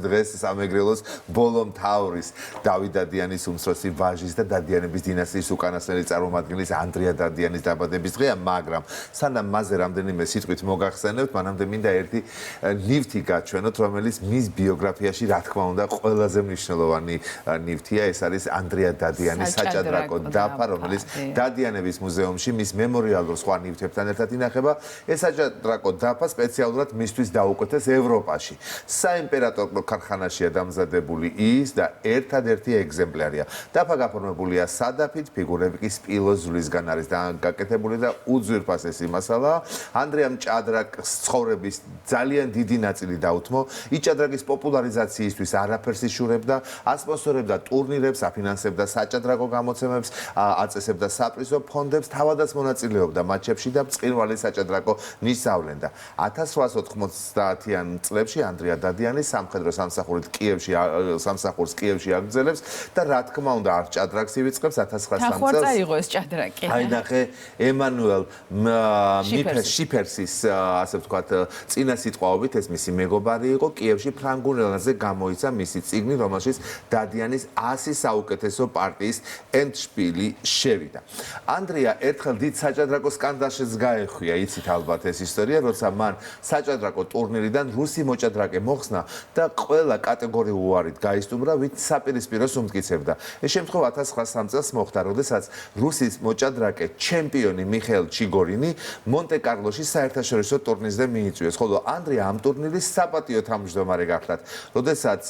დღეს სამეგრელოს ბოლო მთავრის დავით დადიანის უმცროსი ვაჟის და დადიანების დინასტიის უკანასკნელი წარმომადგენლის ანდრია დადიანის დაბადების დღეა, მაგრამ სანამ მასზე რამდენიმე სიტყვით მოგახსენებთ, მანამდე მინდა ერთი ნივთი გაჩვენოთ, რომელიც მის ბიოგრაფიაში, რა თქმა უნდა, ყველაზე მნიშვნელოვანი ნივთია. ეს არის ანდრია დადიანის საჭადრაკო დაფა, რომელიც დადიანების მუზეუმში მის მემორიალურ სხვა ნივთებთან ერთად ინახება. ეს საჭადრაკო დაფა სპეციალურად მისთვის დაუკვეთეს ევროპაში. საიმპერატორო ქარხანაშია დამზადებული ის და ერთადერთი ეგზემპლარია. დაფა გაფორმებულია სადაფით, ფიგურები კი სპილოს ზვლისგან არის გაკეთებული და უძვირფასესი მასალაა. ანდრიამ ჭადრაკს ცხოვრების ძალიან დიდი ნაწილი დაუთმო. ის ჭადრაკის პოპულარიზაციისთვის არაფერს იშურებდა, ასპონსორებდა ტურნირებს, აფინანსებდა საჭადრაკო გამოცემებს, აწესებდა საპრიზო ფონდებს, თავადაც მონაწილეობდა მატჩებში და ბრწყინვალე საჭადრაკო ნისავლენდა. 1890-იან წლებში ანდრია დადიანი სამხედრო სამსახურით სამსახურს კიევში აგრძელებს და რა თქმა უნდა არ ჭადრაკს ივიწყებს 1903 წელს. წაიღო ეს ჭადრაკი. აი ნახე ემანუელ შიფერსის ასე ვთქვათ წინა სიტყვაობით ეს მისი მეგობარი იყო. კიევში ფრანგულ ენაზე გამოიცა მისი წიგნი, რომელშიც დადიანის 100 საუკეთესო პარტიის ენდშპილი შევიდა. ანდრია ერთხელ დიდ საჭადრაკო სკანდალშიც გაეხვია, იცით ალბათ ეს ისტორია, როცა მან საჭადრაკო ტურნირიდან რუსი მოჭადრაკე მოხსნა და ყველა კატეგორიულ უარით გაისტუმრა, ვით საპირისპიროს უმტკიცებდა. ეს შემთხვევა 1903 წელს მოხდა, როდესაც რუსის მოჭადრაკე ჩემპიონი მიხეილ ჩიგორინი მონტე-კარლოში საერთაშორისო ტურნირზე მიიწვიეს, ხოლო ანდრია ამ ტურნირის საპატიო თავმჯდომარე გახლდათ. როდესაც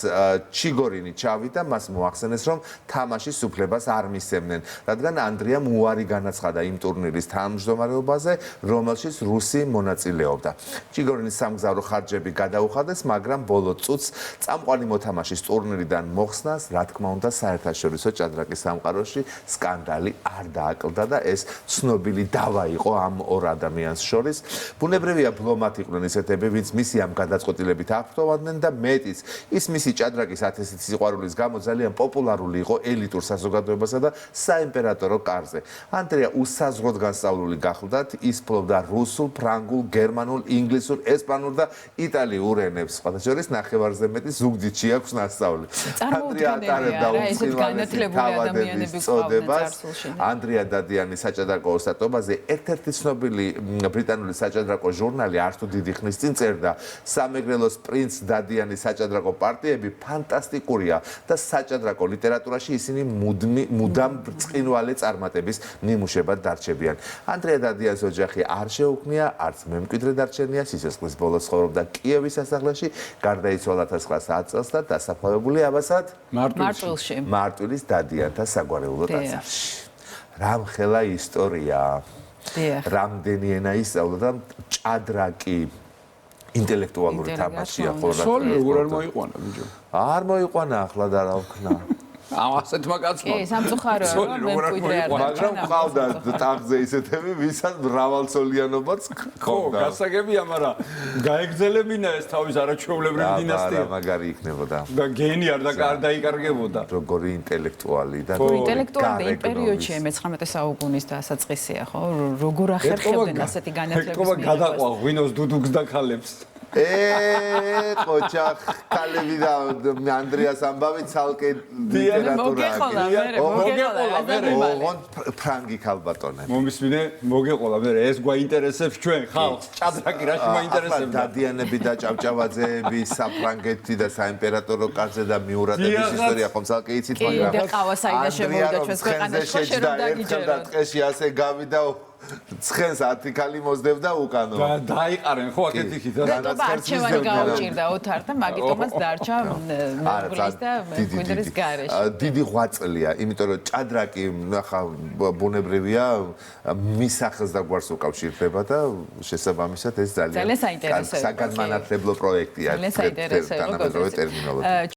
ჩიგორინი ჩავიდა, მას მოახსენეს, რომ თამაშის უფლებას არ მისცემდნენ, რადგან ანდრიამ უარი განაცხადა იმ ტურნირის თავმჯდომარეობაზე, რომელშიც რუსი მონაწილეობდა. ჩიგორინის სამგზავრო ხარჯები გადაუხადეს, მაგრამ ბოლო წუთს წამყვანი მოთამაშის ტურნირიდან მოხსნას, რა თქმა უნდა, საერთაშორისო ჭადრაკის სამყაროში სკანდალი არ დააკლდა და ეს ცნობილი დავა იყო ამ ორ ადამიანს შორის. ბუნებრივია ბლომად იყვნენ ისეთები, ვინც მისი ამ გადაწყვეტილებით აღფრთოვანდნენ და მეტიც ის მისი ჭადრაკის ათასით სიყვარულის გამო ძალიან პოპულარული იყო ელიტურ საზოგადოებასა და საიმპერატორო კარზე. ანდრია უსაზღროდ განსწავლული გახლდათ, ის ფლობდა რუსულ, ფრანგულ, გერმანულ, ინგლისურ, ესპანურ და იტალიურ ენებს. სხვადასხვა ნახევარზე მეტი ზუგდიდში აქვს ნასწავლი. ანდრია ატარებდა უმსხვილესი თავადების წოდებას. ანდრია დადიანის საჭადრაკო ოსტატობაზე ერთ-ერთი ცნობილი ბრიტანული საჭადრაკო ჟურნალი არც თუ დიდი ხნის წინ წერდა, სამეგრელოს პრინც დადიანის საჭადრაკო პარტიები ფანტასტიკურია და საჭადრაკო ლიტერატურაში ისინი მუდამ ბრწყინვალე წარმატების ნიმუშებად დარჩებიან. ანდრია დადიანის ოჯახი არ შეუქმნია, არც მემკვიდრე დარჩენია, სიცოცხლის ბოლოს ცხოვრობდა კიევის სასახლეში, გარდაიცვალა 1910 წელს და დასაფლავებული აბასად მარტვილის დადიანთა საგვარეულო ტაძარში. რამხელა ისტორია. რამდენი ენა ისწავლა და ჭადრაკი ინტელექტუალური თამაშია ხოლმე. სოლი როგორ არ მოიყვანა ბიჭო? არ მოიყვანა ახლა და რა ვქნა. ასეთმა კაცმა. კი, სამწუხაროა, მემკვიდრე არ მაგრამ ყავდა ტახტზე ისეთები, ვისაც მრავალცოლიანობაც ხო, ჰქონდა. გასაგებია, მაგრამ გაეგზელებინა ეს თავის არაჩვეულებრივი დინასტია. მაგარი იქნებოდა. და გენი არ დაიკარგებოდა. როგორი ინტელექტუალი და ინტელექტუალი იმ პერიოდში 19 საუკუნის დასაწყისია, ხო? როგორ ახერხებდნენ ასეთი განათლების მიიღებას? გადაყვა ღვინოს დუდუგს და ქალებს. ყოჩა ქალები და ანდრიას ამბავი ცალკე ლიტერატურაა. მოგეყოლა მე. ოღონდ ფრანგი ქალბატონები. მომისმინე, მოგეყოლა მე ეს გვაინტერესებს ჩვენ ხალხს. ჭადრაკი რაში მაინტერესებს? დადიანები და ჭავჭავაძეები საფრანგეთი და საიმპერატორო კარზე და მიურატების ისტორია ხომ ცალკე იცით, მაგრამ და ყავა საიდან შემოვიდა ჩვენს ქვეყანაში, ხო შეიძლება და ტყეში ასე გავიდა ცხენს 10 ქალი მოსდებდა უკანო. დაიყარენ ხო აქეთ იქით რა. და არჩევანი გაუჭირდა ოთარ და მაგიტომაც დარჩა მეგრის და მემკვიდრის გარეშე. დიდი ღვაწლია, იმიტომ რომ ჭადრაკი ნახა ბუნებრივია მის სახელს და გვარს უკავშირდება და შესაბამისად ეს ძალიან საინტერესო საგანმანათლებლო პროექტია. ძალიან საინტერესო თანამედროვე ტერმინოლოგიით.